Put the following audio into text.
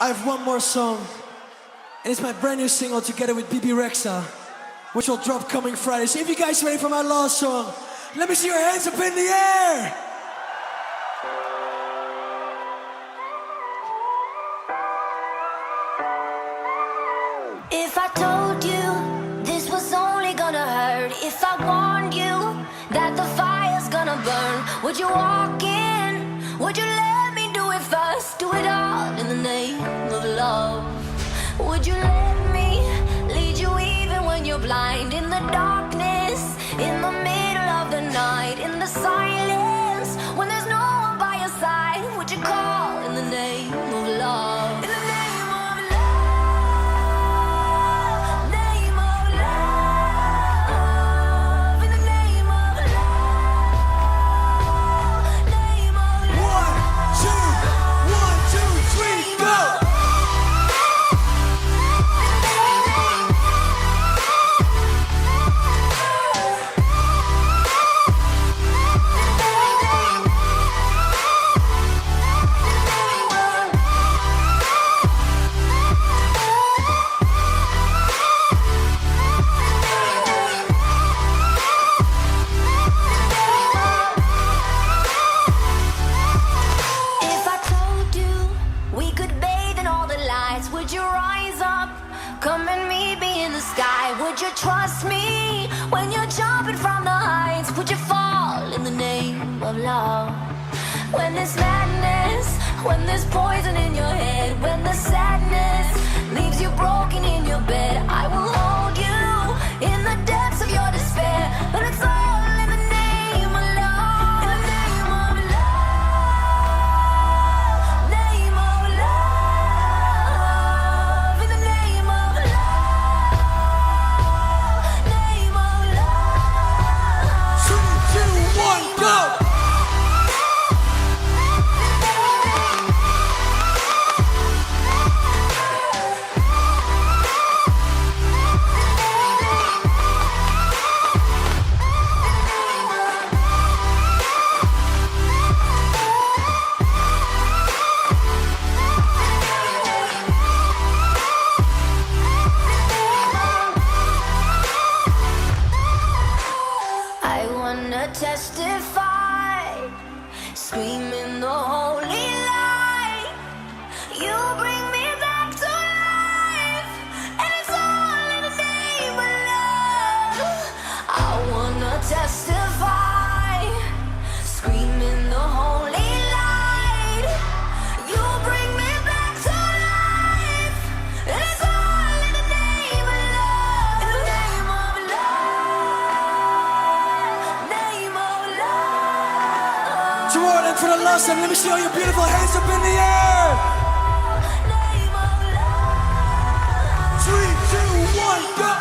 I have one more song, and it's my brand new single together with BB Rexa, which will drop coming Friday. So if you guys are ready for my last song, let me see your hands up in the air! If I told you this was only gonna hurt, if I warned you that the fire's gonna burn, would you walk in? Would you let me do it first? Do it all in the name of love. Would you let me lead you even when you're blind? In the darkness, in the middle of the night, in the silence, when there's no one by your side, would you call in the name of love? In the name of love, name of love, in the name of love, name of love. 1, 2, 3, go! If I told you we could bathe in all the lights, would you rise up? Come and meet me in the sky. Would you trust me when you're jumping from the heights? Would you fall in the name of love? When there's madness, when there's poison in your head, when the sadness leaves you broken in your bed, I will hold you in the depths of your despair. But it's all in the name of love. In the name of love, name of love, in the name of love, name of love. 3, 2, 1, go! I wanna testify, screaming the holy light. You bring me back to life, and it's all in the name of love. I wanna testify, screaming the holy light. You bring me back to life, and it's all in the name of love. In the name of love, name of love. Tomorrow, and for the last time, let me see all your beautiful hands up in the air! Name of love. 3, 2, 1, go!